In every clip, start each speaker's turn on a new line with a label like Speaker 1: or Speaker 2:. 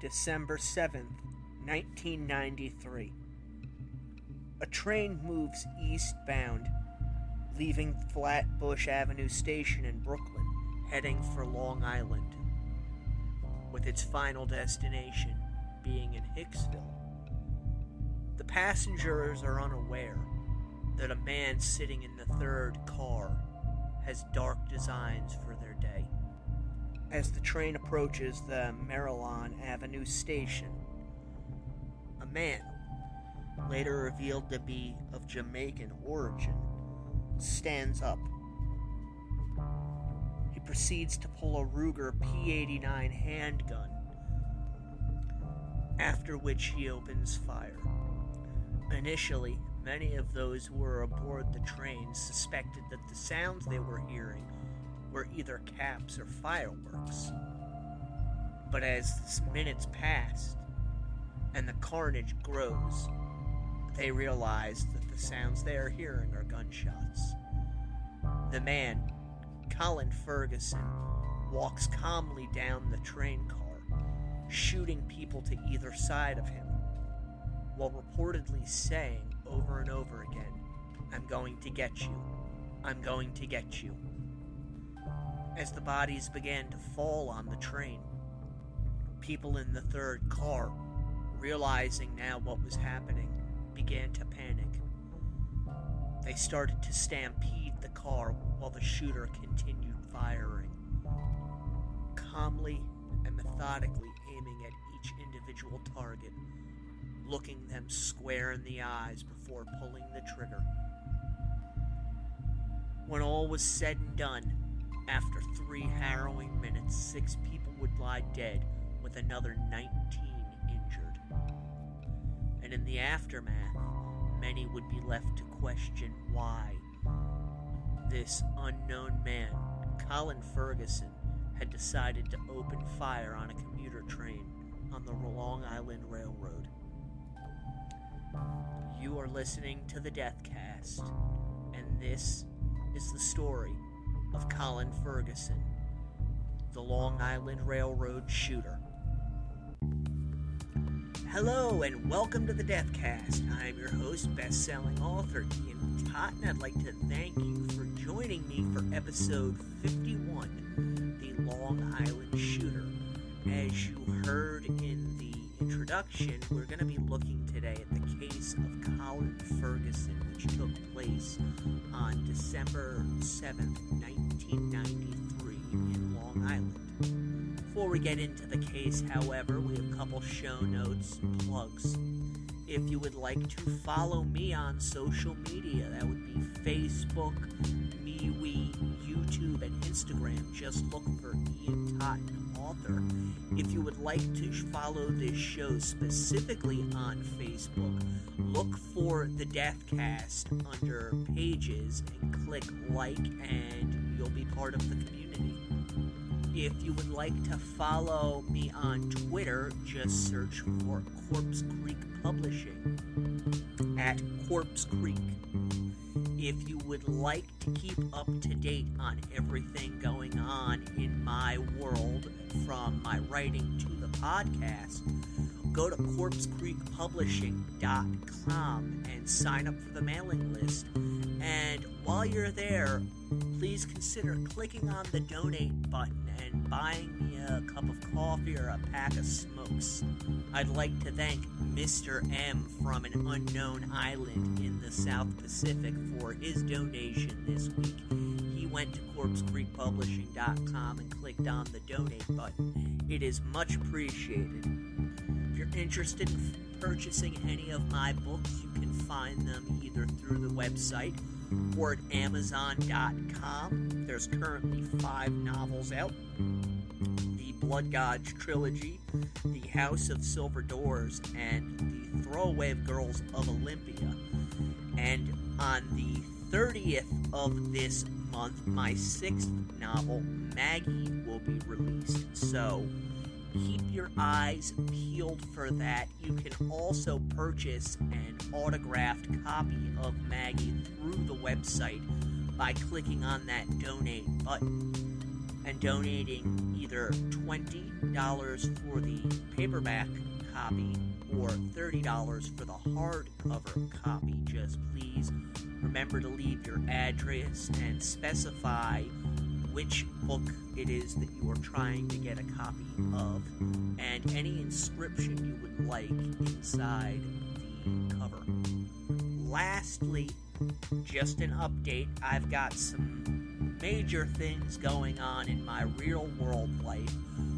Speaker 1: December 7th, 1993. A train moves eastbound, leaving Flatbush Avenue Station in Brooklyn, heading for Long Island, with its final destination being in Hicksville. The passengers are unaware that a man sitting in the third car has dark designs for their day. As the train approaches the Maryland Avenue station, a man, later revealed to be of Jamaican origin, stands up. He proceeds to pull a Ruger P-89 handgun, after which he opens fire. Initially, many of those who were aboard the train suspected that the sounds they were hearing were either caps or fireworks. But as the minutes passed and the carnage grows, they realize that the sounds they are hearing are gunshots. The man, Colin Ferguson, walks calmly down the train car, shooting people to either side of him, while reportedly saying over and over again, "I'm going to get you. I'm going to get you." As the bodies began to fall on the train, people in the third car, realizing now what was happening, began to panic. They started to stampede the car while the shooter continued firing, calmly and methodically aiming at each individual target, looking them square in the eyes before pulling the trigger. When all was said and done, after 3 harrowing minutes, 6 people would lie dead, with another 19 injured. And in the aftermath, many would be left to question why this unknown man, Colin Ferguson, had decided to open fire on a commuter train on the Long Island Railroad. You are listening to the Deathcast, and this is the story of Colin Ferguson, the Long Island Railroad shooter. Hello and welcome to the Deathcast. I am your host, best-selling author Ian Todd, and I'd like to thank you for joining me for episode 51, the Long Island Shooter. As you heard in the introduction, we're going to be looking today at the case of Colin Ferguson, which took place on December 7th, 1993 in Long Island. Before we get into the case, however, we have a couple show notes and plugs. If you would like to follow me on social media, that would be Facebook, MeWe, YouTube, and Instagram. Just look for Ian Totten, author. If you would like to follow this show specifically on Facebook, look for the Deathcast under pages and click like, and you'll be part of the community. If you would like to follow me on Twitter, just search for Corpse Creek Publishing at Corpse Creek. If you would like to keep up to date on everything going on in my world, from my writing to the podcast, go to corpsecreekpublishing.com and sign up for the mailing list. And while you're there, please consider clicking on the donate button and buying me a cup of coffee or a pack of smokes. I'd like to thank Mr. M from an unknown island in the South Pacific for his donation this week. He went to corpsecreekpublishing.com and clicked on the donate button. It is much appreciated. If you're interested in purchasing any of my books, you can find them either through the website or at Amazon.com. There's currently 5 novels out. The Blood Gods trilogy, The House of Silver Doors, and The Throwaway of Girls of Olympia. And on the 30th of this month, my 6th novel, Maggie, will be released. So keep your eyes peeled for that. You can also purchase an autographed copy of Maggie through the website by clicking on that donate button. and donating either $20 for the paperback copy or $30 for the hardcover copy. Just please remember to leave your address and specify which book it is that you are trying to get a copy of, and any inscription you would like inside the cover. Lastly, just an update, I've got some major things going on in my real world life,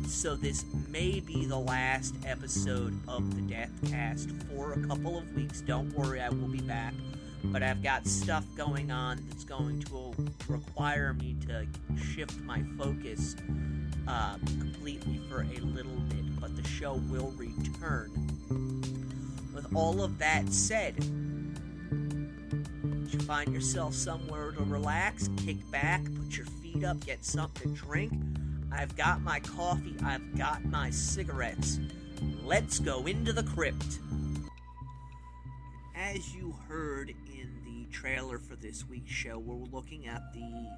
Speaker 1: so this may be the last episode of the Deathcast for a couple of weeks. Don't worry, I will be back. But I've got stuff going on that's going to require me to shift my focus completely for a little bit, but the show will return. With all of that said, did you find yourself somewhere to relax, kick back, put your feet up, get something to drink? I've got my coffee, I've got my cigarettes. Let's go into the crypt. As you heard in the trailer for this week's show, we're looking at the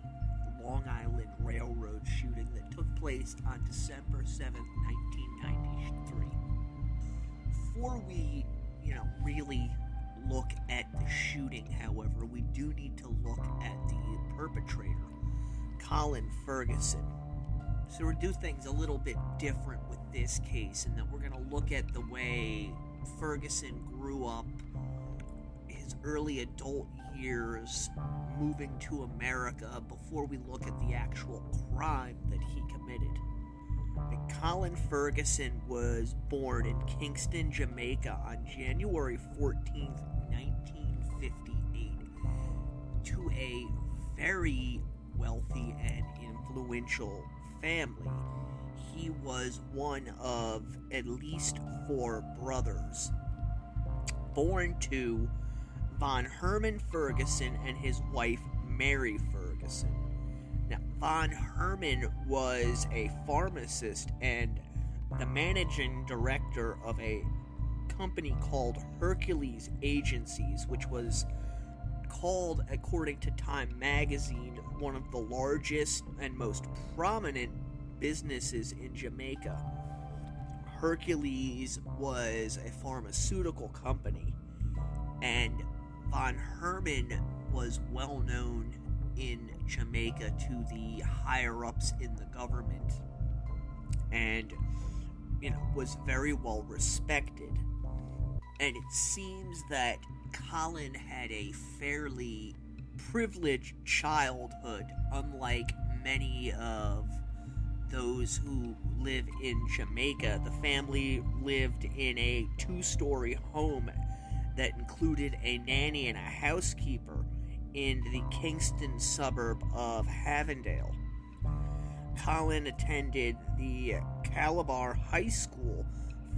Speaker 1: Long Island Railroad shooting that took place on December 7th, 1993. Before we, really look at the shooting, however, we do need to look at the perpetrator, Colin Ferguson. So we're going to do things a little bit different with this case, in that we're going to look at the way Ferguson grew up, his early adult years, moving to America, before we look at the actual crime that he committed. Colin Ferguson was born in Kingston, Jamaica on January 14th, 1958, to a very wealthy and influential family. He was one of at least 4 brothers, born to Von Herman Ferguson and his wife Mary Ferguson. Now, Von Herman was a pharmacist and the managing director of a company called Hercules Agencies, which was called, according to Time magazine, one of the largest and most prominent businesses in Jamaica. Hercules was a pharmaceutical company, and Von Herman was well known in Jamaica to the higher-ups in the government, and, was very well respected. And it seems that Colin had a fairly privileged childhood, unlike many of those who live in Jamaica. The family lived in a 2-story home that included a nanny and a housekeeper in the Kingston suburb of Havendale. Colin attended the Calabar High School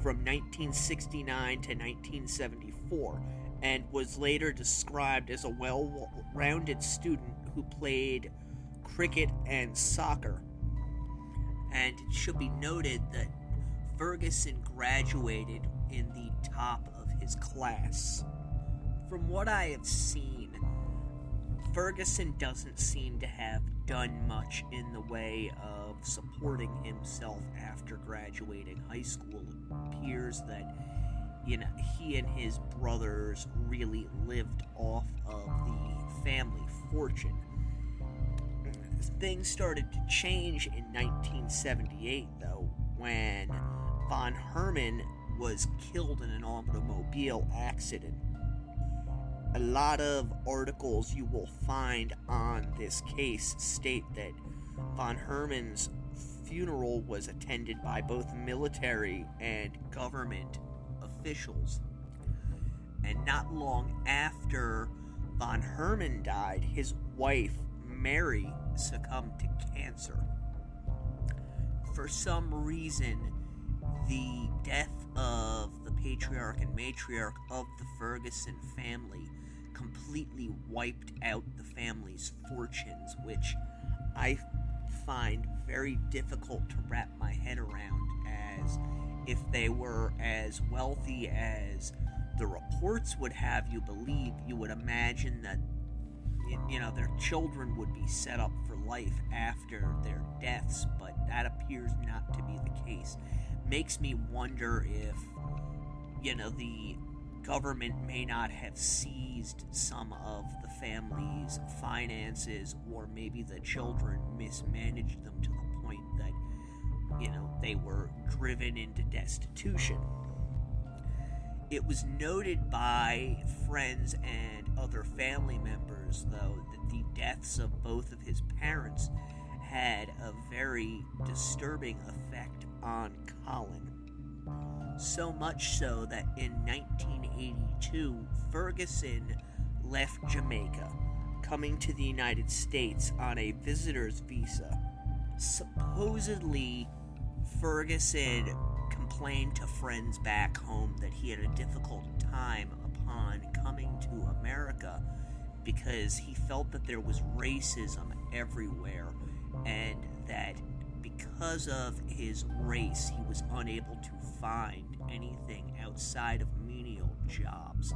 Speaker 1: from 1969 to 1974 and was later described as a well-rounded student who played cricket and soccer. And it should be noted that Ferguson graduated in the top of his class. From what I have seen, Ferguson doesn't seem to have done much in the way of supporting himself after graduating high school. It appears that, he and his brothers really lived off of the family fortune. Things started to change in 1978, though, when Von Herman was killed in an automobile accident. A lot of articles you will find on this case state that Von Herman's funeral was attended by both military and government officials. And not long after Von Herman died, his wife, Mary, succumbed to cancer. For some reason, the death of the patriarch and matriarch of the Ferguson family completely wiped out the family's fortunes, which I find very difficult to wrap my head around, as if they were as wealthy as the reports would have you believe, you would imagine that, their children would be set up for life after their deaths, but that appears not to be the case. Makes me wonder if, the government may not have seized some of the family's finances, or maybe the children mismanaged them to the point that, they were driven into destitution. It was noted by friends and other family members, though, that the deaths of both of his parents had a very disturbing effect on Colin. So much so that in 1982, Ferguson left Jamaica, coming to the United States on a visitor's visa. Supposedly, Ferguson complained to friends back home that he had a difficult time upon coming to America because he felt that there was racism everywhere, and that because of his race he was unable to find anything outside of menial jobs.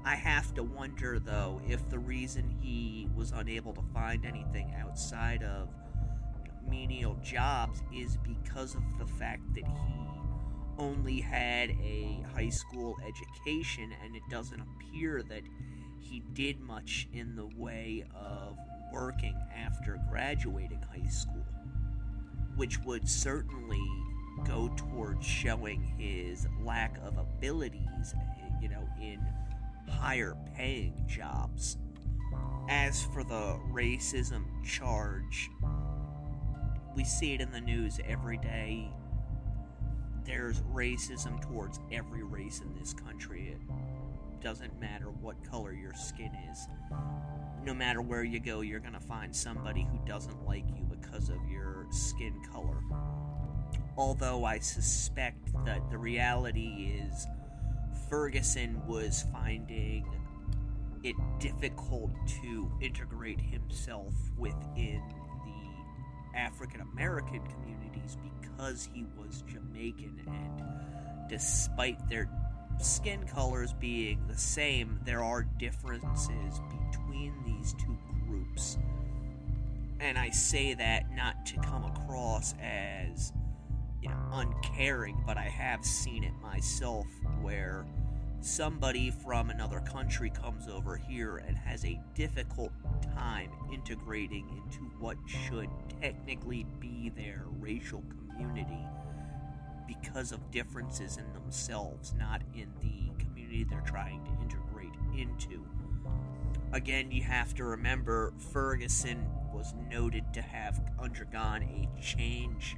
Speaker 1: I have to wonder, though, if the reason he was unable to find anything outside of menial jobs is because of the fact that he only had a high school education, and it doesn't appear that he did much in the way of working after graduating high school, which would certainly go towards showing his lack of abilities, in higher paying jobs. As for the racism charge, we see it in the news every day. There's racism towards every race in this country. It doesn't matter what color your skin is. No matter where you go, you're going to find somebody who doesn't like you because of your skin color. Although I suspect that the reality is Ferguson was finding it difficult to integrate himself within the African American communities because he was Jamaican, and despite their skin colors being the same, there are differences between these two groups. And I say that not to come across as, uncaring, but I have seen it myself where somebody from another country comes over here and has a difficult time integrating into what should technically be their racial community because of differences in themselves, not in the community they're trying to integrate into. Again, you have to remember Ferguson was noted to have undergone a change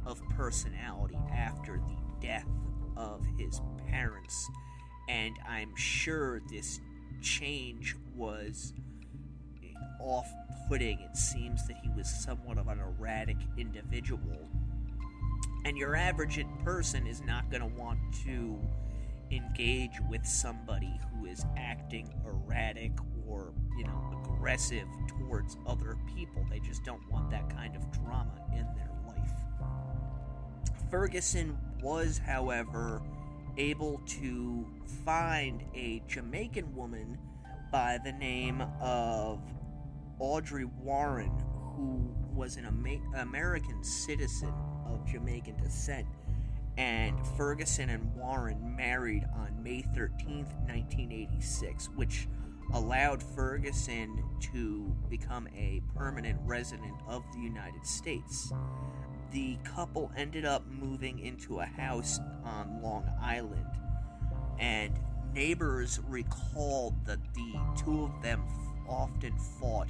Speaker 1: of personality after the death of his parents, and I'm sure this change was off-putting. It seems that he was somewhat of an erratic individual, and your average person is not going to want to engage with somebody who is acting erratic or, aggressive towards other people. They just don't want that kind of drama in their life. Ferguson was, however, able to find a Jamaican woman by the name of Audrey Warren, who was an American citizen of Jamaican descent, and Ferguson and Warren married on May 13th, 1986, which allowed Ferguson to become a permanent resident of the United States. The couple ended up moving into a house on Long Island, and neighbors recalled that the two of them often fought,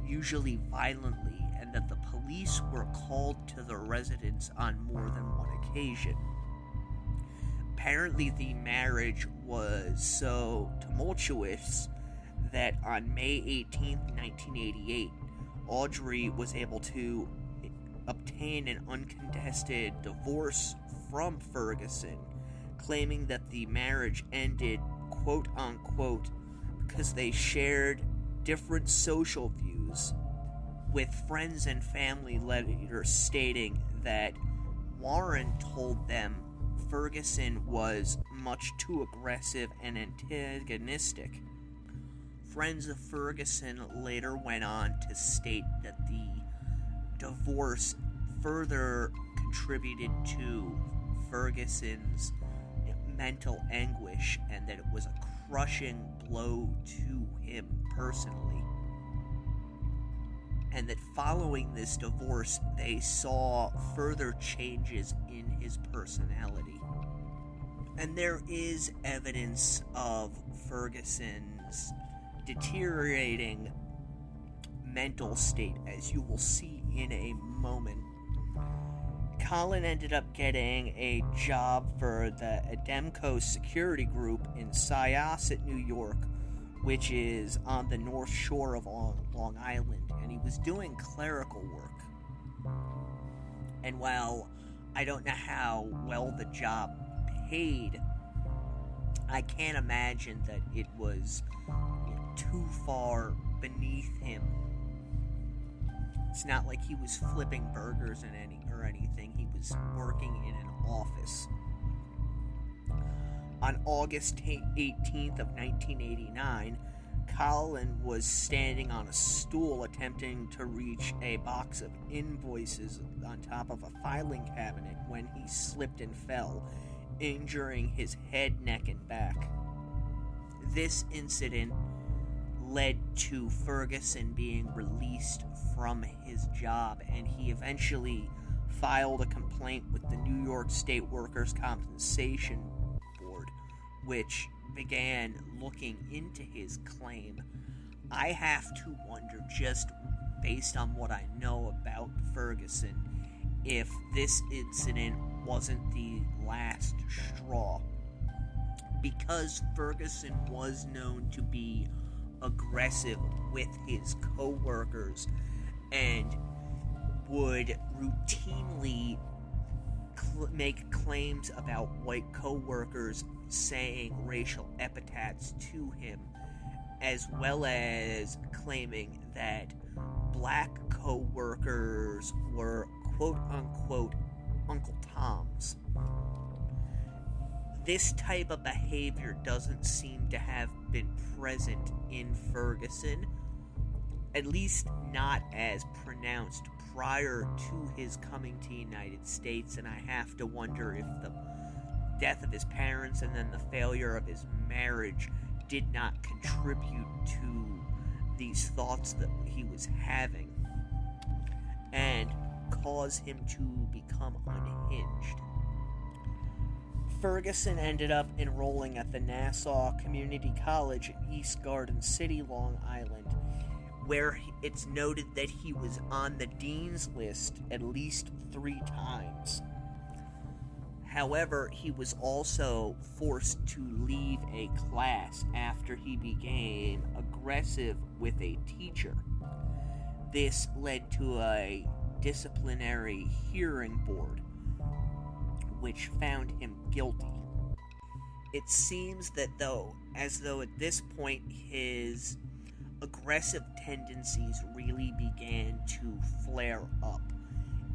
Speaker 1: usually violently, and that the police were called to the residence on more than one occasion. Apparently, the marriage was so tumultuous that on May 18, 1988, Audrey was able to obtain an uncontested divorce from Ferguson, claiming that the marriage ended, quote-unquote, because they shared different social views, with friends and family later stating that Warren told them Ferguson was much too aggressive and antagonistic. Friends of Ferguson later went on to state that the divorce further contributed to Ferguson's mental anguish, and that it was a crushing blow to him personally. And that following this divorce, they saw further changes in his personality. And there is evidence of Ferguson's deteriorating mental state, as you will see in a moment. Colin ended up getting a job for the Ademco security group in Syosset, New York, which is on the North Shore of Long Island, and he was doing clerical work. And while I don't know how well the job paid, I can't imagine that it was too far beneath him. It's not like he was flipping burgers or anything. He was working in an office. On August 18th of 1989, Colin was standing on a stool attempting to reach a box of invoices on top of a filing cabinet when he slipped and fell, injuring his head, neck, and back. This incident led to Ferguson being released from his job, and he eventually filed a complaint with the New York State Workers' Compensation Board, which began looking into his claim. I have to wonder, just based on what I know about Ferguson, if this incident wasn't the last straw. Because Ferguson was known to be aggressive with his co-workers and would routinely make claims about white co-workers saying racial epithets to him, as well as claiming that black co-workers were quote-unquote Uncle Toms. This type of behavior doesn't seem to have been present in Ferguson, at least not as pronounced prior to his coming to the United States, and I have to wonder if the death of his parents and then the failure of his marriage did not contribute to these thoughts that he was having and cause him to become unhinged. Ferguson ended up enrolling at the Nassau Community College in East Garden City, Long Island, where it's noted that he was on the dean's list at least 3 times. However, he was also forced to leave a class after he became aggressive with a teacher. This led to a disciplinary hearing board, which found him guilty. It seems that as though at this point his aggressive tendencies really began to flare up.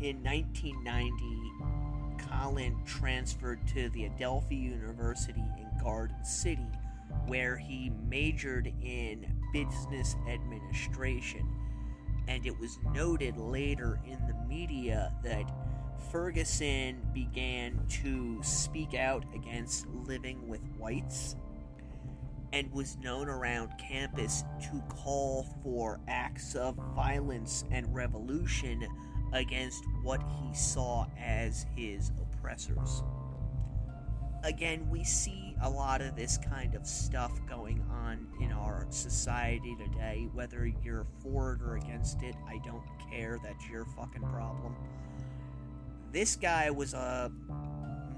Speaker 1: In 1990, Colin transferred to the Adelphi University in Garden City, where he majored in business administration, and it was noted later in the media that Ferguson began to speak out against living with whites and was known around campus to call for acts of violence and revolution against what he saw as his oppressors. Again, we see a lot of this kind of stuff going on in our society today. Whether you're for it or against it, I don't care. That's your fucking problem. This guy was a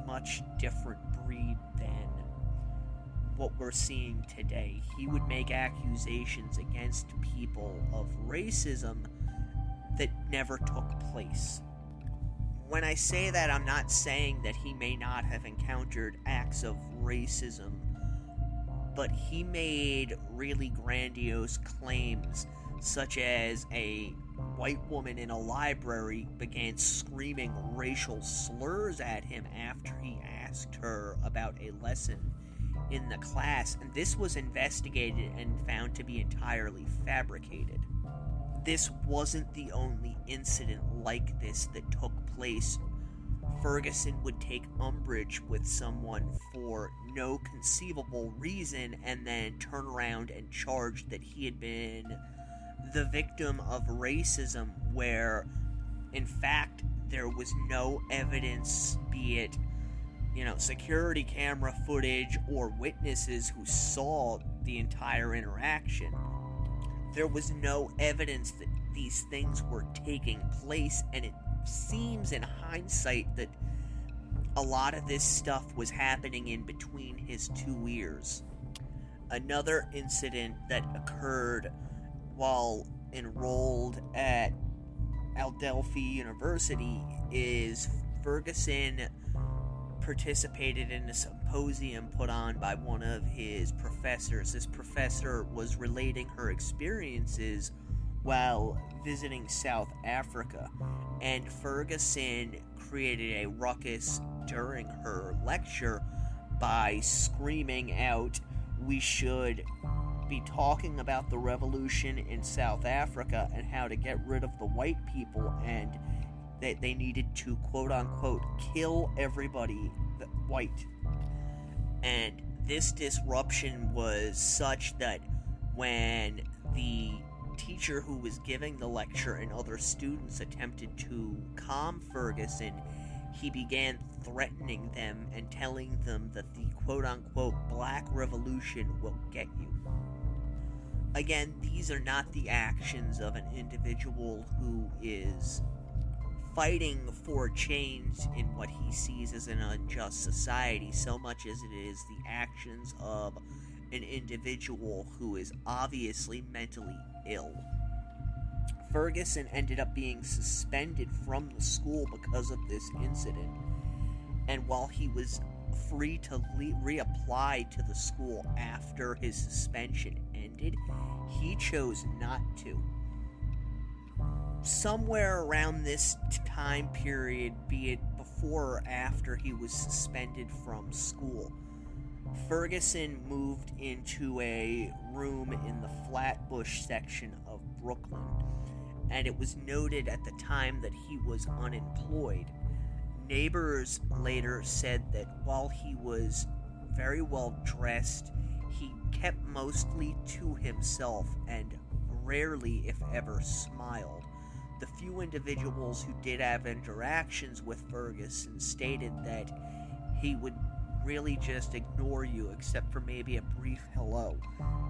Speaker 1: much different breed than what we're seeing today. He would make accusations against people of racism that never took place. When I say that, I'm not saying that he may not have encountered acts of racism, but he made really grandiose claims, such as a white woman in a library began screaming racial slurs at him after he asked her about a lesson in the class, and this was investigated and found to be entirely fabricated. This wasn't the only incident like this that took place. Ferguson would take umbrage with someone for no conceivable reason and then turn around and charge that he had been the victim of racism, where in fact there was no evidence, be it security camera footage or witnesses who saw the entire interaction. There was no evidence that these things were taking place, and it seems in hindsight that a lot of this stuff was happening in between his two ears. Another incident that occurred while enrolled at Adelphi University is Ferguson participated in a symposium put on by one of his professors. This professor was relating her experiences while visiting South Africa, and Ferguson created a ruckus during her lecture by screaming out, "We should be talking about the revolution in South Africa and how to get rid of the white people, and that they needed to quote-unquote kill everybody white." And this disruption was such that when the teacher who was giving the lecture and other students attempted to calm Ferguson, he began threatening them and telling them that the quote-unquote Black Revolution will get you. Again, these are not the actions of an individual who is fighting for change in what he sees as an unjust society, so much as it is the actions of an individual who is obviously mentally ill. Ferguson ended up being suspended from the school because of this incident, and while he was free to reapply to the school after his suspension ended, he chose not to. Somewhere around this time period, be it before or after he was suspended from school, Ferguson moved into a room in the Flatbush section of Brooklyn, and it was noted at the time that he was unemployed. Neighbors later said that while he was very well dressed, he kept mostly to himself and rarely, if ever, smiled. The few individuals who did have interactions with Ferguson stated that he would really just ignore you except for maybe a brief hello.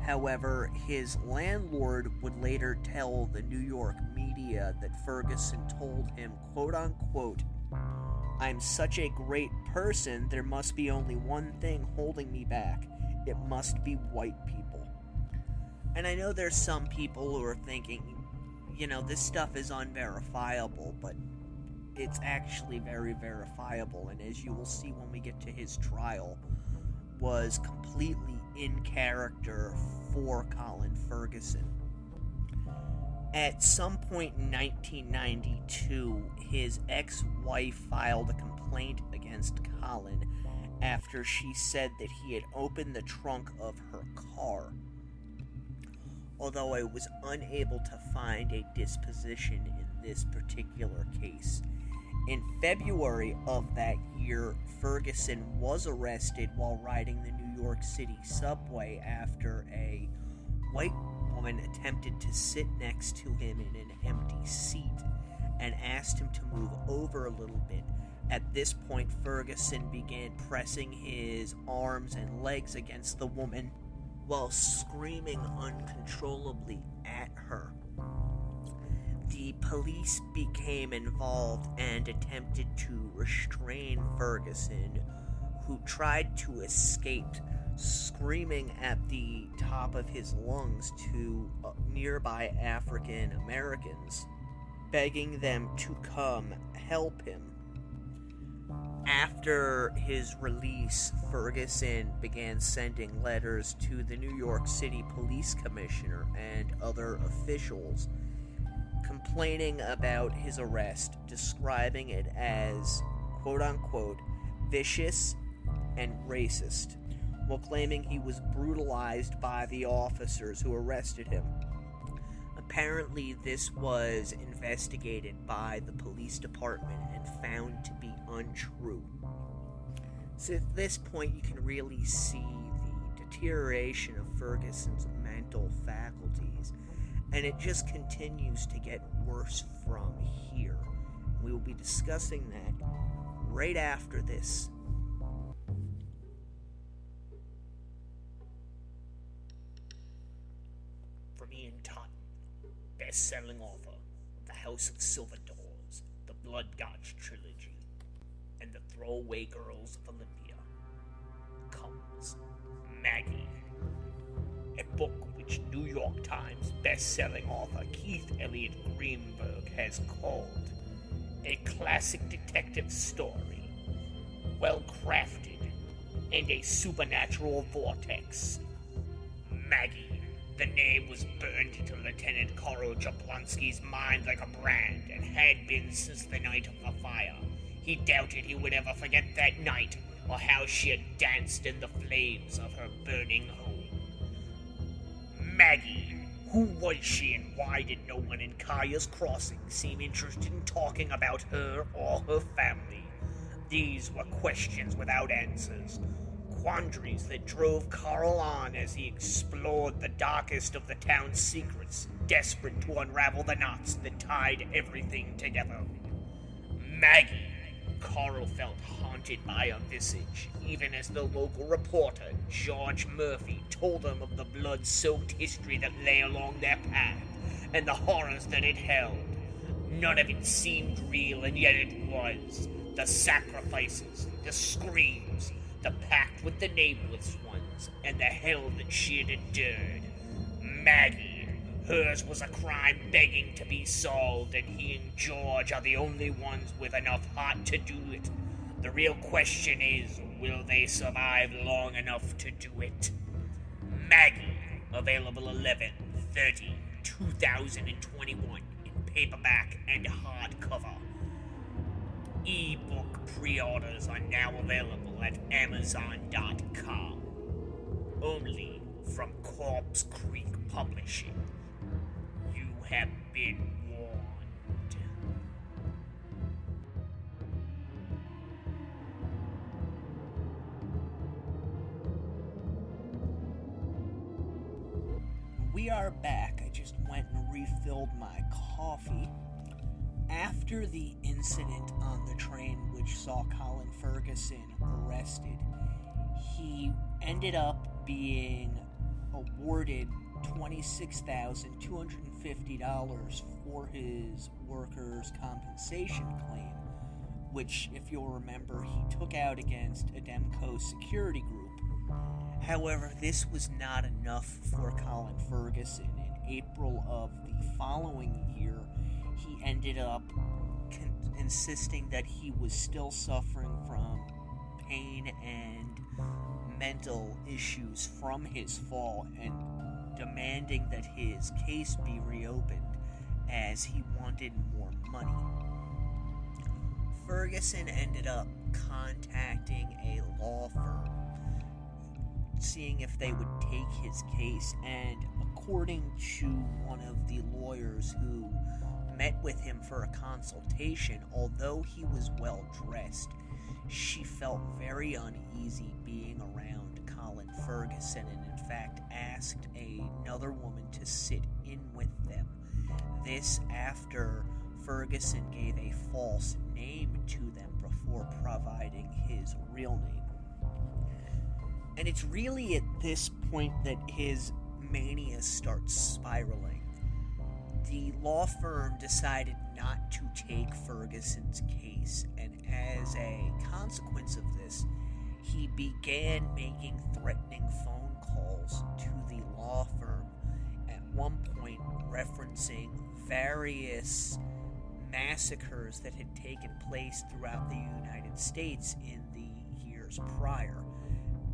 Speaker 1: However, his landlord would later tell the New York media that Ferguson told him, quote-unquote, "I'm such a great person, there must be only one thing holding me back. It must be white people." And I know there's some people who are thinking, this stuff is unverifiable, but it's actually very verifiable, and as you will see when we get to his trial, was completely in character for Colin Ferguson. At some point in 1992, his ex-wife filed a complaint against Colin after she said that he had opened the trunk of her car. Although I was unable to find a disposition in this particular case. In February of that year, Ferguson was arrested while riding the New York City subway after a white woman attempted to sit next to him in an empty seat and asked him to move over a little bit. At this point, Ferguson began pressing his arms and legs against the woman while screaming uncontrollably at her. The police became involved and attempted to restrain Ferguson, who tried to escape, screaming at the top of his lungs to nearby African Americans, begging them to come help him. After his release, Ferguson began sending letters to the New York City Police Commissioner and other officials, complaining about his arrest, describing it as, quote-unquote, vicious and racist. while claiming he was brutalized by the officers who arrested him. Apparently, this was investigated by the police department and found to be untrue. So at this point, you can really see the deterioration of Ferguson's mental faculties, and it just continues to get worse from here. We will be discussing that right after this. From Ian Totten, best-selling author of The House of Silver Doors, the Blood Gods trilogy, and The Throwaway Girls of Olympia, comes Maggie, a book which New York Times best-selling author Keith Elliott Greenberg has called a classic detective story, well-crafted, and a supernatural vortex. Maggie. The name was burned into Lieutenant Carl Jablonski's mind like a brand, and had been since the night of the fire. He doubted he would ever forget that night, or how she had danced in the flames of her burning home. Maggie. Who was she, and why did no one in Kaya's Crossing seem interested in talking about her or her family? These were questions without answers. Quandaries that drove Carl on as he explored the darkest of the town's secrets, desperate to unravel the knots that tied everything together. Maggie. Carl felt haunted by her visage, even as the local reporter, George Murphy, told him of the blood-soaked history that lay along their path, and the horrors that it held. None of it seemed real, and yet it was. The sacrifices, the screams, the pact with the nameless ones, and the hell that she had endured. Maggie. Hers was a crime begging to be solved, and he and George are the only ones with enough heart to do it. The real question is, will they survive long enough to do it? Maggie, available 11/30/2021 in paperback and hardcover. E-book pre-orders are now available at Amazon.com. Only from Corpse Creek Publishing. You have been warned. We are back. I just went and refilled my coffee. After the incident on the train which saw Colin Ferguson arrested, he ended up being awarded $26,250 for his workers' compensation claim, which, if you'll remember, he took out against Ademco Security Group. However, this was not enough for Colin Ferguson. In April of the following year, he ended up insisting that he was still suffering from pain and mental issues from his fall, and demanding that his case be reopened as he wanted more money. Ferguson ended up contacting a law firm, seeing if they would take his case, and according to one of the lawyers who met with him for a consultation, although he was well dressed, she felt very uneasy being around Colin Ferguson, and in fact asked another woman to sit in with them. This after Ferguson gave a false name to them before providing his real name. And it's really at this point that his mania starts spiraling. The law firm decided not to take Ferguson's case, and as a consequence of this, he began making threatening phone calls to the law firm, at one point referencing various massacres that had taken place throughout the United States in the years prior.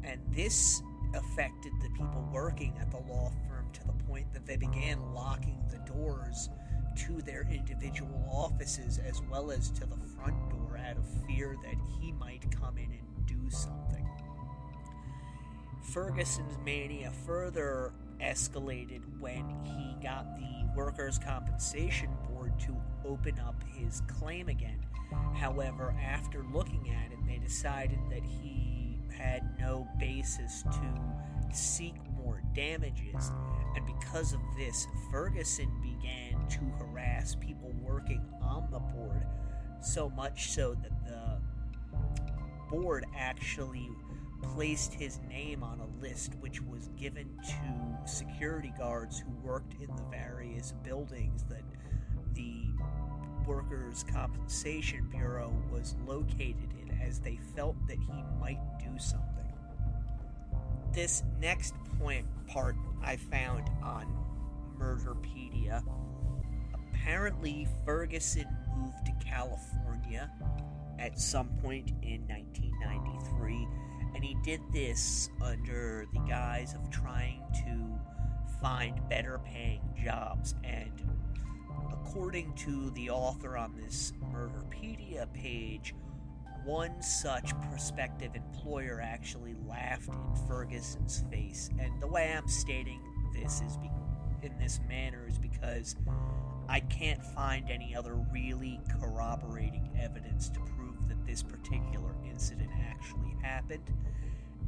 Speaker 1: And this affected the people working at the law firm to the point that they began locking the doors to their individual offices as well as to the front door out of fear that he might come in and do something. Ferguson's mania further escalated when he got the Workers' Compensation Board to open up his claim again. However, after looking at it, they decided that he had no basis to seek more damages, and because of this, Ferguson began to harass people working on the board, so much so that the board actually placed his name on a list which was given to security guards who worked in the various buildings that the Workers' Compensation Bureau was located in, as they felt that he might do something. This next part I found on Murderpedia. Apparently, Ferguson moved to California at some point in 1993, and he did this under the guise of trying to find better paying jobs. And according to the author on this Murderpedia page, one such prospective employer actually laughed in Ferguson's face. And the way I'm stating this is in this manner is because I can't find any other really corroborating evidence to prove that this particular incident actually happened.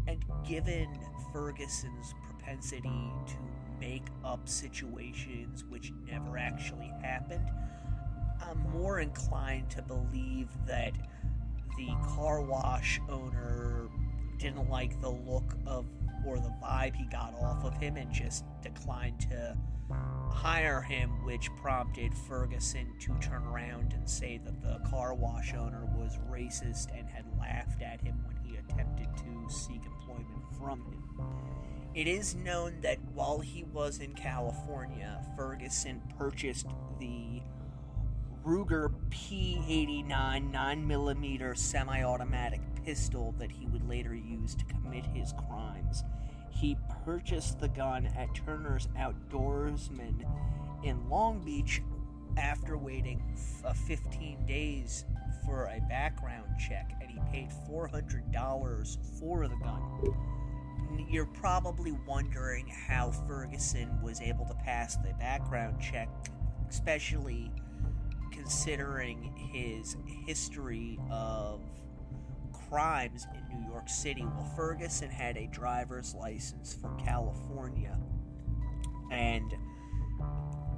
Speaker 1: And given Ferguson's propensity to make up situations which never actually happened, I'm more inclined to believe that the car wash owner didn't like the look of or the vibe he got off of him and just declined to hire him, which prompted Ferguson to turn around and say that the car wash owner was racist and had laughed at him when he attempted to seek employment from him. It is known that while he was in California, Ferguson purchased the Ruger P89 9mm semi-automatic pistol that he would later use to commit his crimes. He purchased the gun at Turner's Outdoorsman in Long Beach after waiting 15 days for a background check, and he paid $400 for the gun. You're probably wondering how Ferguson was able to pass the background check, especially considering his history of crimes in New York City. Well, Ferguson had a driver's license from California, and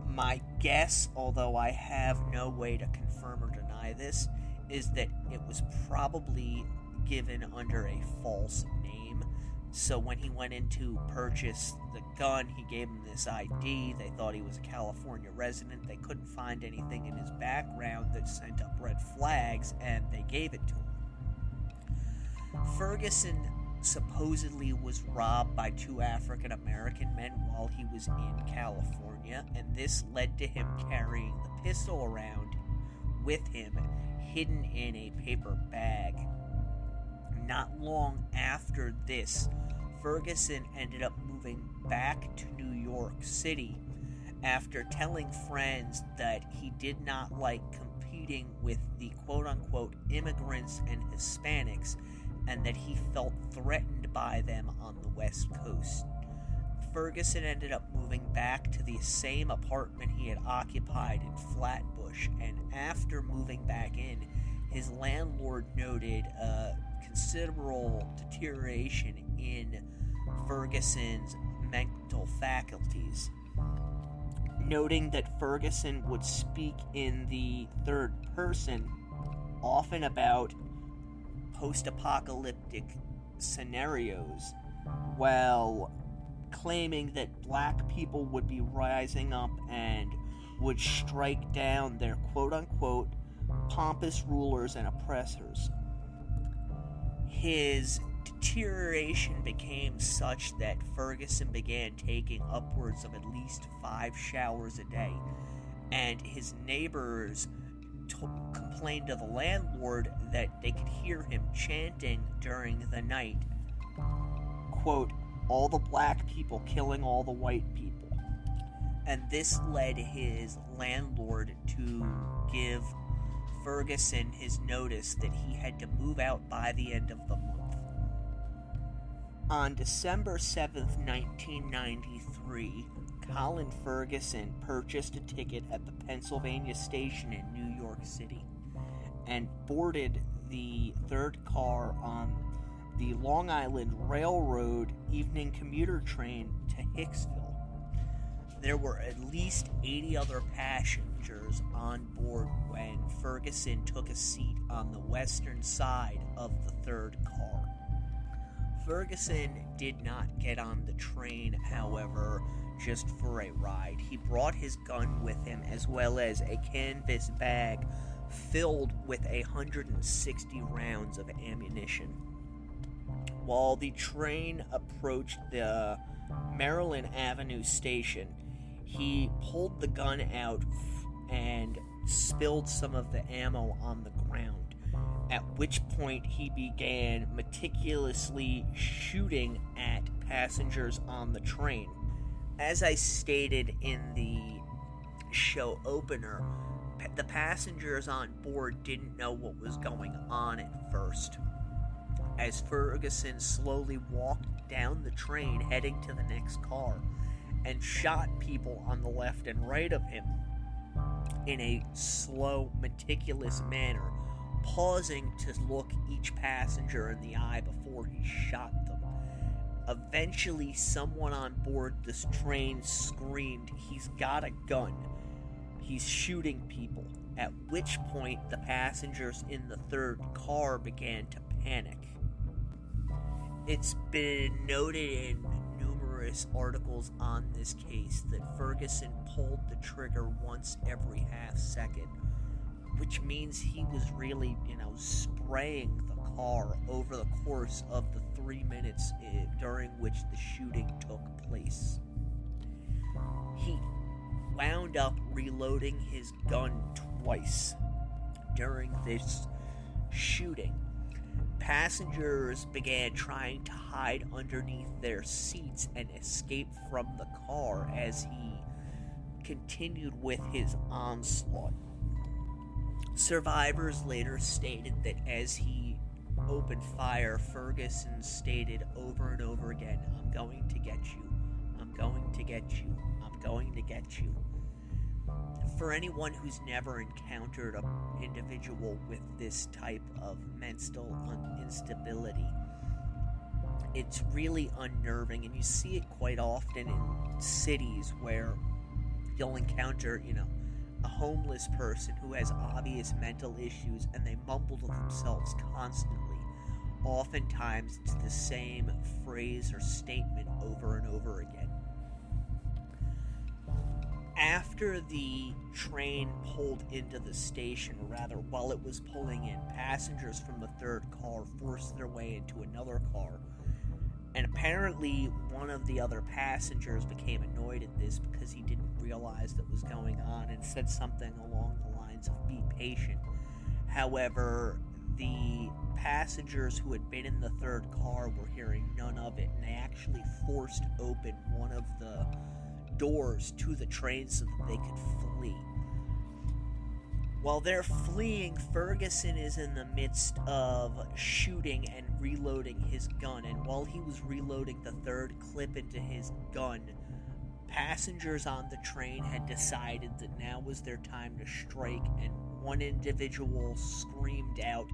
Speaker 1: my guess, although I have no way to confirm or deny this, is that it was probably given under a false name. So when he went in to purchase the gun, he gave him this ID. They thought he was a California resident. They couldn't find anything in his background that sent up red flags, and they gave it to him. Ferguson supposedly was robbed by two African American men while he was in California, and this led to him carrying the pistol around with him, hidden in a paper bag. Not long after this, Ferguson ended up moving back to New York City after telling friends that he did not like competing with the quote-unquote immigrants and Hispanics, and that he felt threatened by them on the West Coast. Ferguson ended up moving back to the same apartment he had occupied in Flatbush, and after moving back in, his landlord noted considerable deterioration in Ferguson's mental faculties, noting that Ferguson would speak in the third person, often about post-apocalyptic scenarios, while claiming that black people would be rising up and would strike down their quote-unquote pompous rulers and oppressors. His deterioration became such that Ferguson began taking upwards of at least 5 showers a day, and his neighbors complained to the landlord that they could hear him chanting during the night, quote, "all the black people killing all the white people." And this led his landlord to give Ferguson his notice that he had to move out by the end of the month. On December 7th, 1993, Colin Ferguson purchased a ticket at the Pennsylvania station in New York City and boarded the third car on the Long Island Railroad evening commuter train to Hicksville. There were at least 80 other passengers on board when Ferguson took a seat on the western side of the third car. Ferguson did not get on the train, however, just for a ride. He brought his gun with him, as well as a canvas bag filled with 160 rounds of ammunition. While the train approached the Maryland Avenue station, he pulled the gun out and spilled some of the ammo on the ground, at which point he began meticulously shooting at passengers on the train. As I stated in the show opener, the passengers on board didn't know what was going on at first. As Ferguson slowly walked down the train heading to the next car and shot people on the left and right of him in a slow, meticulous manner, pausing to look each passenger in the eye before he shot them. Eventually, someone on board this train screamed, "He's got a gun. He's shooting people," at which point the passengers in the third car began to panic. It's been noted in numerous articles on this case that Ferguson pulled the trigger once every half second, which means he was really, spraying the car over the course of the 3 minutes during which the shooting took place. He wound up reloading his gun twice during this shooting. Passengers began trying to hide underneath their seats and escape from the car as he continued with his onslaught. Survivors later stated that as he opened fire, Ferguson stated over and over again, "I'm going to get you. I'm going to get you. I'm going to get you." For anyone who's never encountered an individual with this type of mental instability, it's really unnerving, and you see it quite often in cities where you'll encounter, a homeless person who has obvious mental issues and they mumble to themselves constantly. Oftentimes it's the same phrase or statement over and over again. After the train pulled into the station, or rather while it was pulling in, passengers from the third car forced their way into another car. And apparently one of the other passengers became annoyed at this because he didn't realize that was going on and said something along the lines of "be patient." However, the passengers who had been in the third car were hearing none of it, and they actually forced open one of the doors to the train so that they could flee. While they're fleeing, Ferguson is in the midst of shooting and reloading his gun, and while he was reloading the third clip into his gun, passengers on the train had decided that now was their time to strike, and one individual screamed out,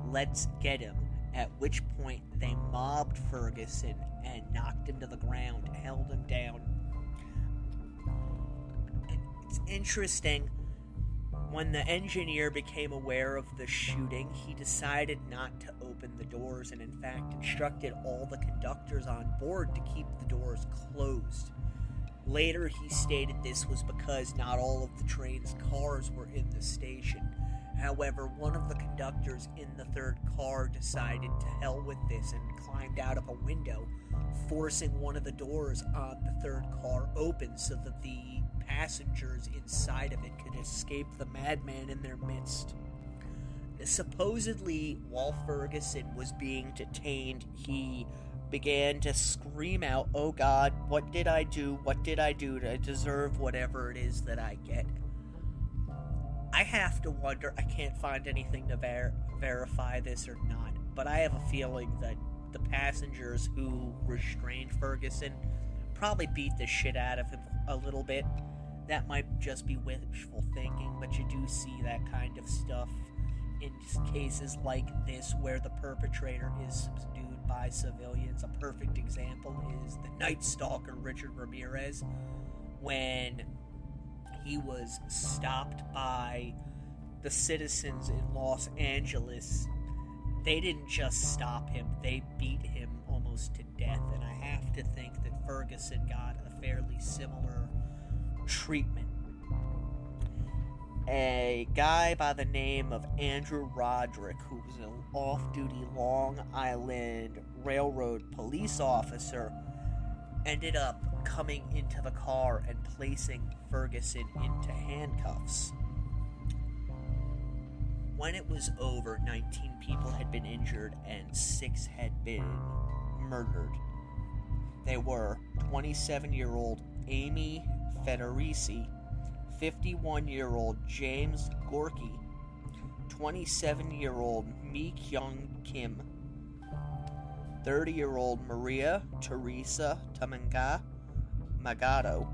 Speaker 1: "Let's get him," at which point they mobbed Ferguson and knocked him to the ground, held him down. It's interesting. When the engineer became aware of the shooting, he decided not to open the doors and in fact instructed all the conductors on board to keep the doors closed. Later, he stated this was because not all of the train's cars were in the station. However, one of the conductors in the third car decided to hell with this and climbed out of a window, forcing one of the doors on the third car open so that the passengers inside of it could escape the madman in their midst. Supposedly, while Ferguson was being detained, he began to scream out, "Oh God, what did I do? What did I do to deserve whatever it is that I get?" I have to wonder, I can't find anything to verify this or not, but I have a feeling that the passengers who restrained Ferguson probably beat the shit out of him a little bit. That might just be wishful thinking, but you do see that kind of stuff in cases like this where the perpetrator is subdued by civilians. A perfect example is the Night Stalker Richard Ramirez, when he was stopped by the citizens in Los Angeles. They didn't just stop him, they beat him almost to death, and I have to think that Ferguson got a fairly similar treatment. A guy by the name of Andrew Roderick, who was an off-duty Long Island Railroad police officer, ended up coming into the car and placing Ferguson into handcuffs. When it was over, 19 people had been injured and 6 had been murdered. They were 27-year-old Amy Federici, 51-year-old James Gorky, 27-year-old Mi Kyung Kim, 30-year-old Maria Teresa Tamanga Magado,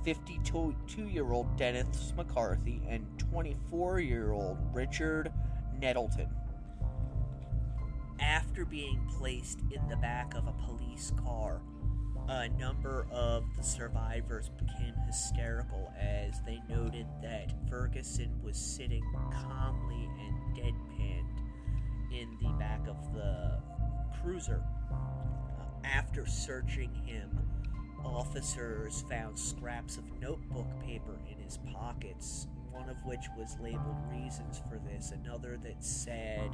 Speaker 1: 52-year-old Dennis McCarthy, and 24-year-old Richard Nettleton. After being placed in the back of a police car, a number of the survivors became hysterical as they noted that Ferguson was sitting calmly and deadpanned in the back of the cruiser. After searching him, officers found scraps of notebook paper in his pockets, one of which was labeled reasons for this, another that said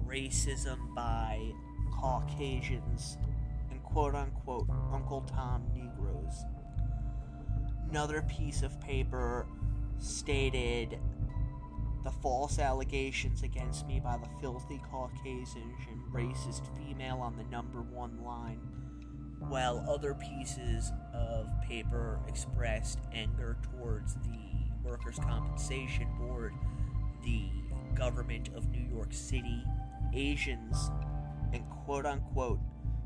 Speaker 1: racism by Caucasians and quote-unquote Uncle Tom Negroes. Another piece of paper stated the false allegations against me by the filthy Caucasian and racist female on the number 1 line, while other pieces of paper expressed anger towards the Workers' Compensation Board, the government of New York City, Asians, and quote-unquote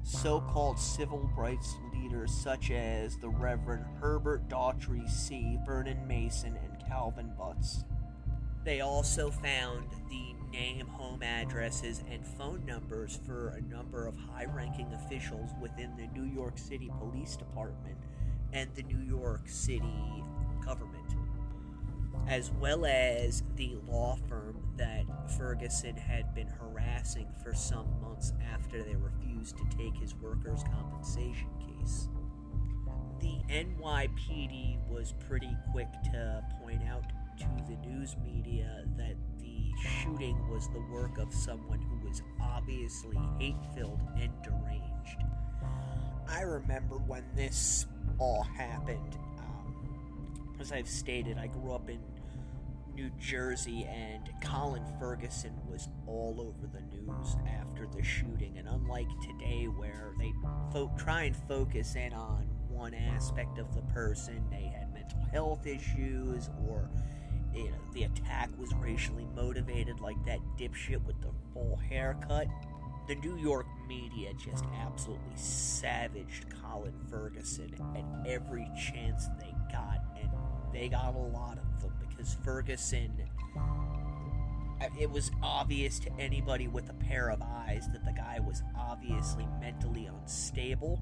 Speaker 1: so-called civil rights leaders such as the Reverend Herbert Daughtry C., Vernon Mason, and Calvin Butts. They also found the name, home addresses, and phone numbers for a number of high-ranking officials within the New York City Police Department and the New York City government, as well as the law firm that Ferguson had been harassing for some months after they refused to take his workers' compensation case. The NYPD was pretty quick to point out to the news media that the shooting was the work of someone who was obviously hate-filled and deranged. I remember when this all happened. As I've stated, I grew up in New Jersey, and Colin Ferguson was all over the news after the shooting. And unlike today, where they try and focus in on one aspect of the person, they had mental health issues, or the attack was racially motivated, like that dipshit with the full haircut. The New York media just absolutely savaged Colin Ferguson at every chance they got, and they got a lot of them because Ferguson, it was obvious to anybody with a pair of eyes that the guy was obviously mentally unstable,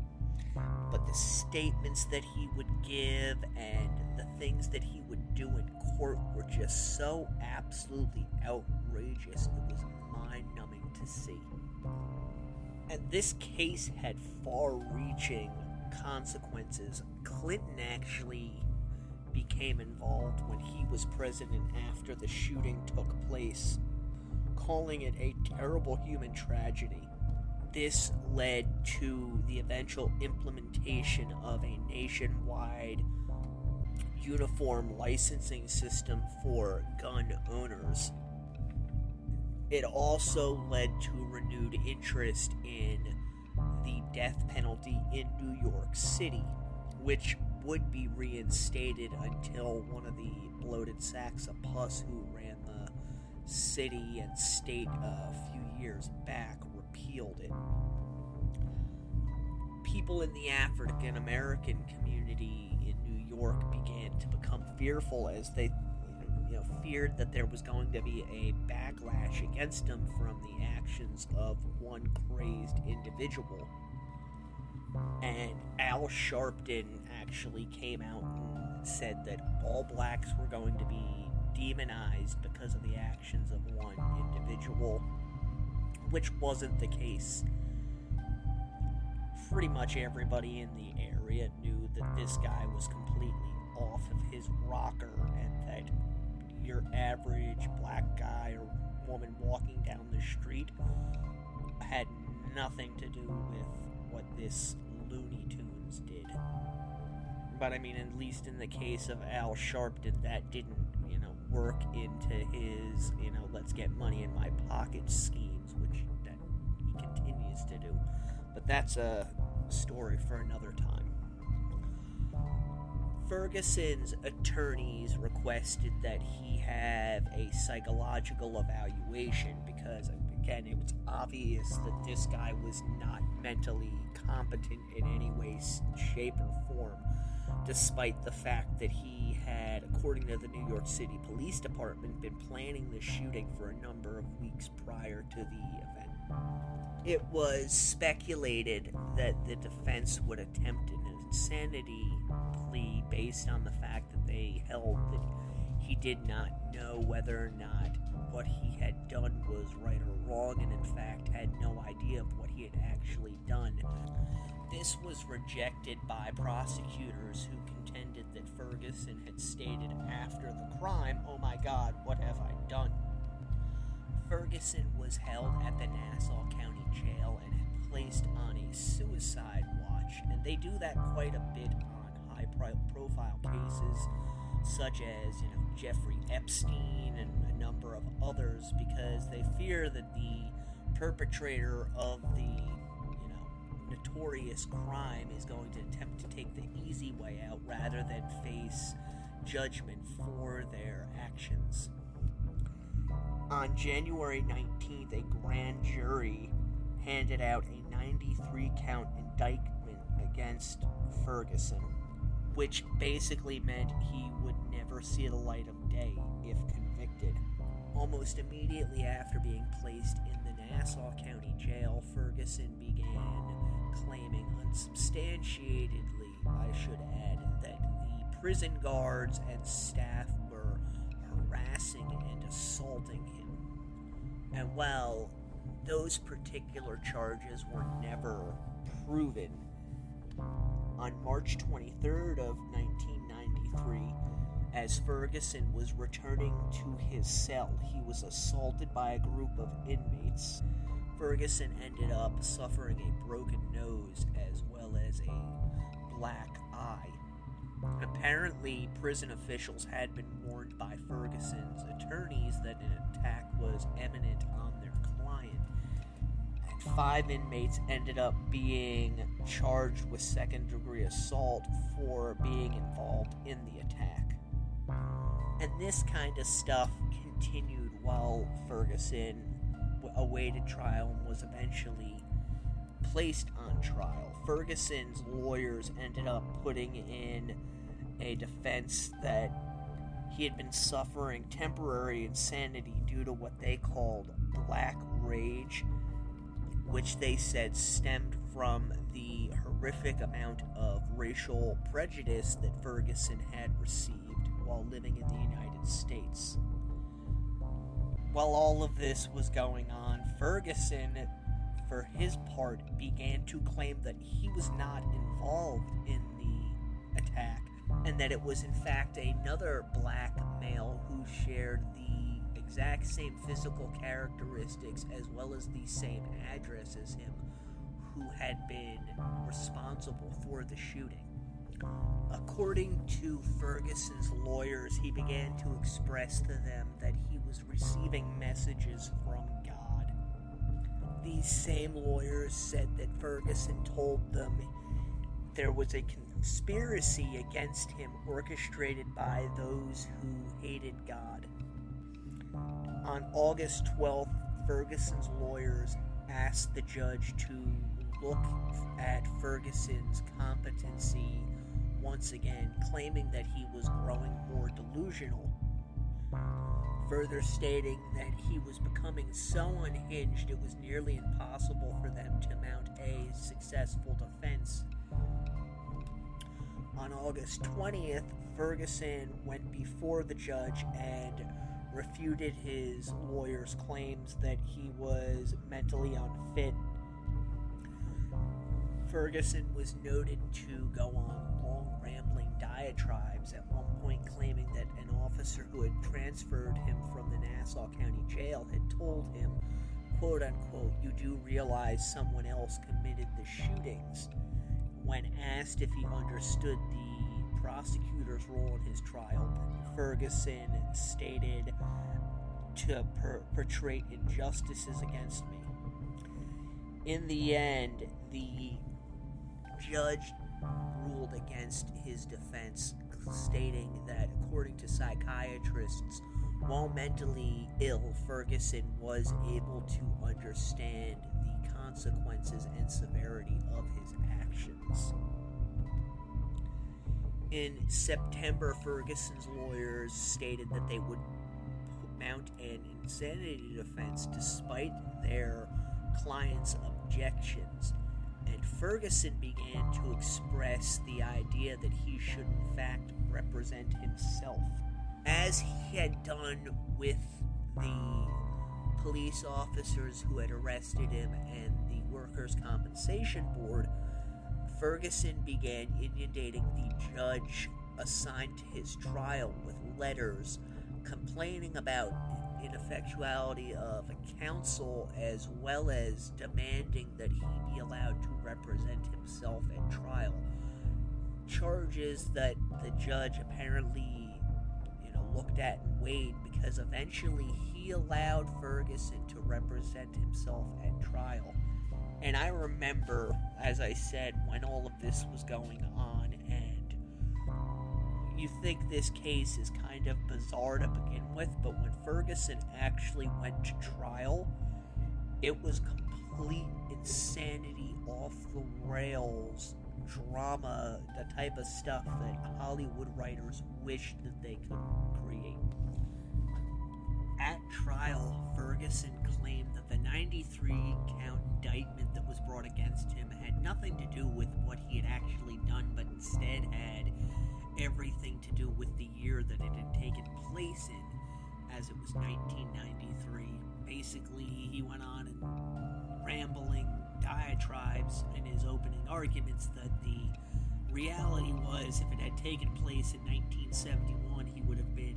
Speaker 1: but the statements that he would give and the things that he would do in court were just so absolutely outrageous, it was mind-numbing to see. And this case had far-reaching consequences. Clinton actually became involved when he was president after the shooting took place, calling it a terrible human tragedy. This led to the eventual implementation of a nationwide uniform licensing system for gun owners. It also led to renewed interest in the death penalty in New York City, which would be reinstated until one of the bloated sacks of pus who ran the city and state a few years back repealed revealed it. People in the African American community in New York began to become fearful as they feared that there was going to be a backlash against them from the actions of one crazed individual. And Al Sharpton actually came out and said that all blacks were going to be demonized because of the actions of one individual, which wasn't the case. Pretty much everybody in the area knew that this guy was completely off of his rocker, and that your average black guy or woman walking down the street had nothing to do with what this Looney Tunes did. But I mean, at least in the case of Al Sharpton, that didn't, work into his, let's get money in my pocket schemes, which that he continues to do. But that's a story for another time. Ferguson's attorneys requested that he have a psychological evaluation because, again, it was obvious that this guy was not mentally competent in any way, shape, or form, despite the fact that he had, according to the New York City Police Department, been planning the shooting for a number of weeks prior to the event. It was speculated that the defense would attempt an insanity plea based on the fact that they held that he did not know whether or not what he had done was right or wrong, and in fact had no idea of what he had actually done. This was rejected by prosecutors who contended that Ferguson had stated after the crime, "Oh my God, what have I done?" Ferguson was held at the Nassau County Jail and had placed on a suicide watch, and they do that quite a bit on high-profile cases, such as, Jeffrey Epstein and a number of others, because they fear that the perpetrator of the, notorious crime is going to attempt to take the easy way out rather than face judgment for their actions. On January 19th, a grand jury handed out a 93-count indictment against Ferguson, which basically meant he would never see the light of day if convicted. Almost immediately after being placed in the Nassau County Jail, Ferguson began claiming unsubstantiatedly, I should add, that the prison guards and staff were harassing and assaulting him. And while those particular charges were never proven, on March 23rd of 1993, as Ferguson was returning to his cell, he was assaulted by a group of inmates. Ferguson ended up suffering a broken nose as well as a black eye. Apparently, prison officials had been warned by Ferguson's attorneys that an attack was imminent on their client. And 5 inmates ended up being charged with second-degree assault for being involved in the attack. And this kind of stuff continued while Ferguson awaited trial and was eventually placed on trial. Ferguson's lawyers ended up putting in a defense that he had been suffering temporary insanity due to what they called black rage, which they said stemmed from the horrific amount of racial prejudice that Ferguson had received while living in the United States. While all of this was going on, Ferguson, for his part, began to claim that he was not involved in the attack, and that it was in fact another black male who shared the exact same physical characteristics as well as the same address as him, who had been responsible for the shooting. According to Ferguson's lawyers, he began to express to them that he was receiving messages from God. These same lawyers said that Ferguson told them there was a conspiracy against him orchestrated by those who hated God. On August 12th, Ferguson's lawyers asked the judge to look at Ferguson's competency once again, claiming that he was growing more delusional, further stating that he was becoming so unhinged it was nearly impossible for them to mount a successful defense. On August 20th, Ferguson went before the judge and refuted his lawyer's claims that he was mentally unfit. Ferguson was noted to go on long rambling diatribes, at one point claiming that an officer who had transferred him from the Nassau County Jail had told him, quote unquote, "You do realize someone else committed the shootings." When asked if he understood the prosecutor's role in his trial, Ferguson stated, "To perpetrate injustices against me." In the end, the judge ruled against his defense, stating that according to psychiatrists, while mentally ill, Ferguson was able to understand the consequences and severity of his actions. In September, Ferguson's lawyers stated that they would mount an insanity defense despite their client's objections, and Ferguson began to express the idea that he should in fact represent himself. As he had done with the police officers who had arrested him and the Workers' Compensation Board, Ferguson began inundating the judge assigned to his trial with letters complaining about ineffectuality of counsel, as well as demanding that he be allowed to represent himself at trial. Charges that the judge apparently, looked at and weighed, because eventually he allowed Ferguson to represent himself at trial. And I remember, as I said, when all of this was going on, and you think this case is kind of bizarre to begin with, but when Ferguson actually went to trial, it was complete insanity, off the rails drama, the type of stuff that Hollywood writers wished that they could create. At trial, Ferguson claimed that the 93-count indictment that was brought against him had nothing to do with what he had actually done, but instead had everything to do with the year that it had taken place in, as it was 1993. Basically, he went on and rambling diatribes in his opening arguments that the reality was, if it had taken place in 1971, he would have been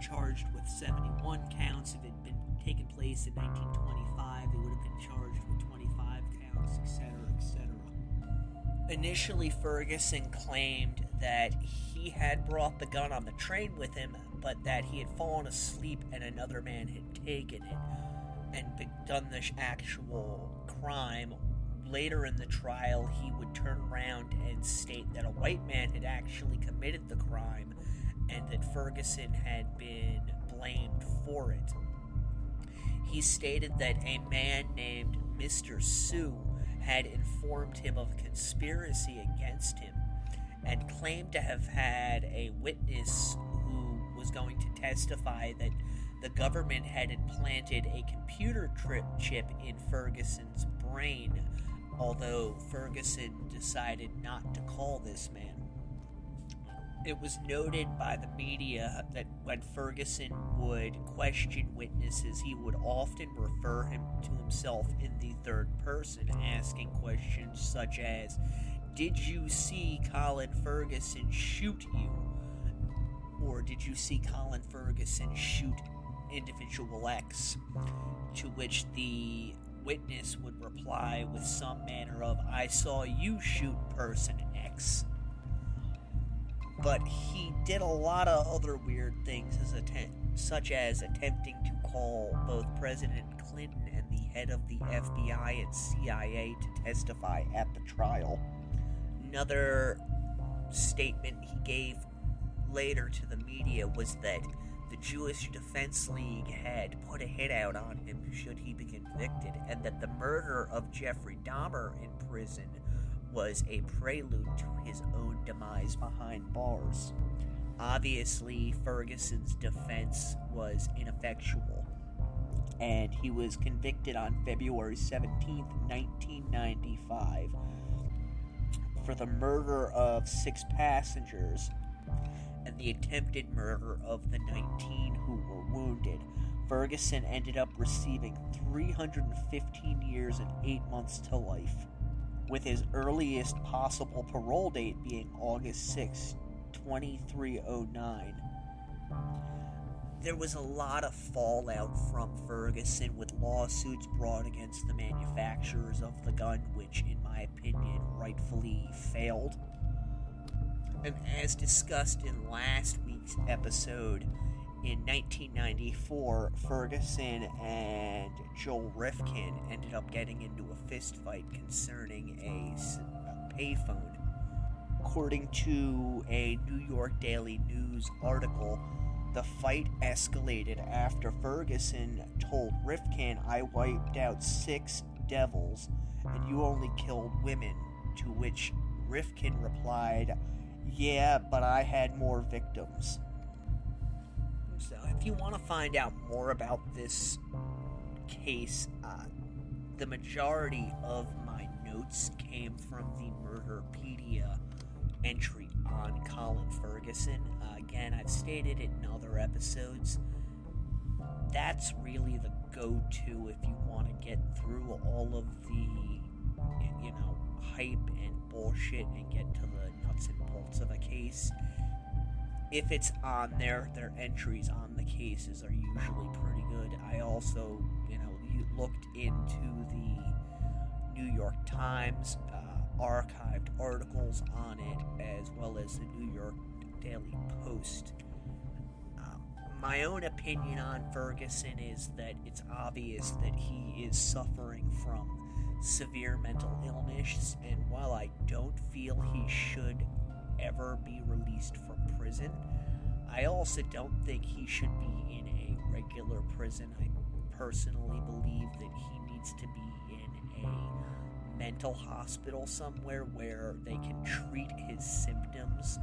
Speaker 1: charged with 71 counts. If it had been taken place in 1925, he would have been charged with 25 counts, etc., etc. Initially, Ferguson claimed that he had brought the gun on the train with him, but that he had fallen asleep and another man had taken it and done the actual crime. Later in the trial, he would turn around and state that a white man had actually committed the crime and that Ferguson had been blamed for it. He stated that a man named Mr. Sue had informed him of a conspiracy against him and claimed to have had a witness who was going to testify that the government had implanted a computer chip in Ferguson's brain, although Ferguson decided not to call this man. It was noted by the media that when Ferguson would question witnesses, he would often refer him to himself in the third person, asking questions such as, "Did you see Colin Ferguson shoot you?" Or "Did you see Colin Ferguson shoot individual X?" To which the witness would reply with some manner of, "I saw you shoot person X." But he did a lot of other weird things, such as attempting to call both President Clinton and the head of the FBI and CIA to testify at the trial. Another statement he gave later to the media was that the Jewish Defense League had put a hit out on him should he be convicted, and that the murder of Jeffrey Dahmer in prison was a prelude to his own demise behind bars. Obviously, Ferguson's defense was ineffectual, and he was convicted on February 17th, 1995, for the murder of 6 passengers and the attempted murder of the 19 who were wounded. Ferguson ended up receiving 315 years and 8 months to life, with his earliest possible parole date being August 6, 2309. There was a lot of fallout from Ferguson, with lawsuits brought against the manufacturers of the gun, which, in my opinion, rightfully failed. And as discussed in last week's episode, in 1994, Ferguson and Joel Rifkin ended up getting into a fistfight concerning a payphone. According to a New York Daily News article, the fight escalated after Ferguson told Rifkin, "I wiped out 6 devils, and you only killed women," to which Rifkin replied, "Yeah, but I had more victims." So if you want to find out more about this case, the majority of my notes came from the Murderpedia entry on Colin Ferguson. Again, I've stated it in other episodes. That's really the go-to if you want to get through all of the, hype and bullshit and get to the nuts and bolts of a case. If it's on there, their entries on the cases are usually pretty good. I also, looked into the New York Times archived articles on it, as well as the New York Daily Post. My own opinion on Ferguson is that it's obvious that he is suffering from severe mental illness, and while I don't feel he should ever be released from prison, I also don't think he should be in a regular prison. I personally believe that he needs to be in a mental hospital somewhere where they can treat his symptoms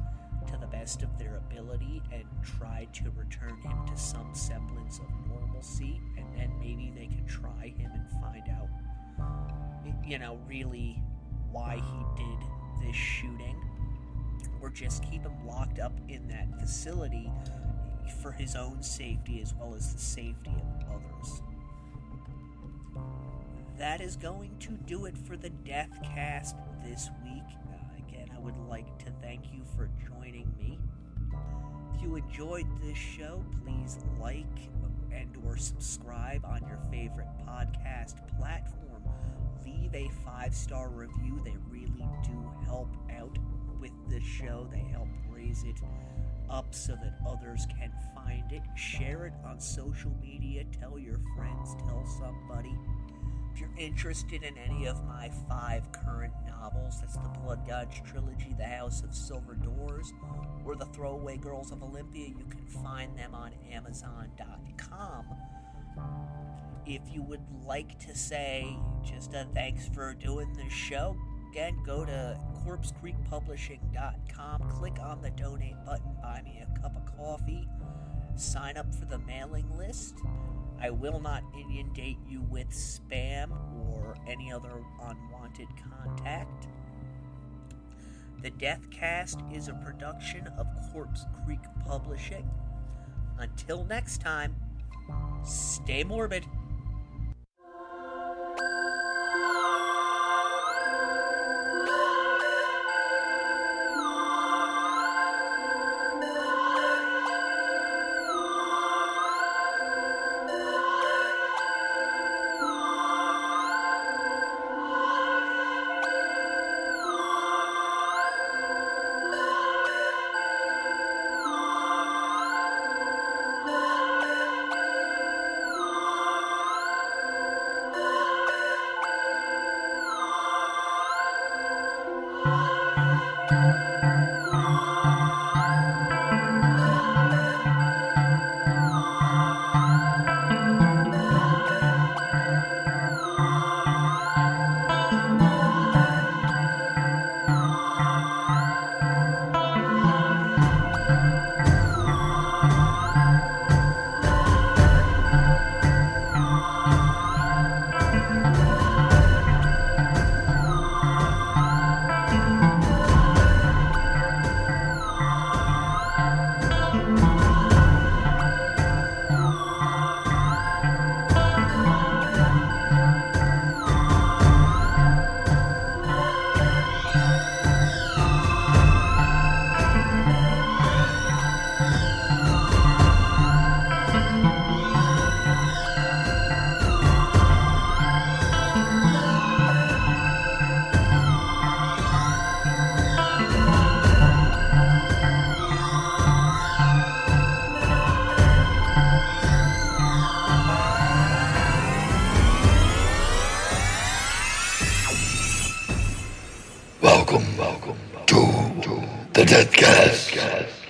Speaker 1: to the best of their ability and try to return him to some semblance of normalcy, and then maybe they can try him and find out, really why he did this shooting, or just keep him locked up in that facility for his own safety as well as the safety of others. That is going to do it for the Deathcast this week. Again, I would like to thank you for joining me. If you enjoyed this show, please like and or subscribe on your favorite podcast platform. Leave a 5-star review. They really do help out with this show. They help raise it up so that others can find it. Share it on social media. Tell your friends. Tell somebody. If you're interested in any of my 5 current novels, that's the Blood Gods trilogy, The House of Silver Doors, or The Throwaway Girls of Olympia, you can find them on Amazon.com. If you would like to say just a thanks for doing this show, again, go to CorpseCreekPublishing.com, click on the donate button, buy me a cup of coffee, sign up for the mailing list. I will not inundate you with spam or any other unwanted contact. The Deathcast is a production of Corpse Creek Publishing. Until next time, stay morbid.
Speaker 2: Deathcast.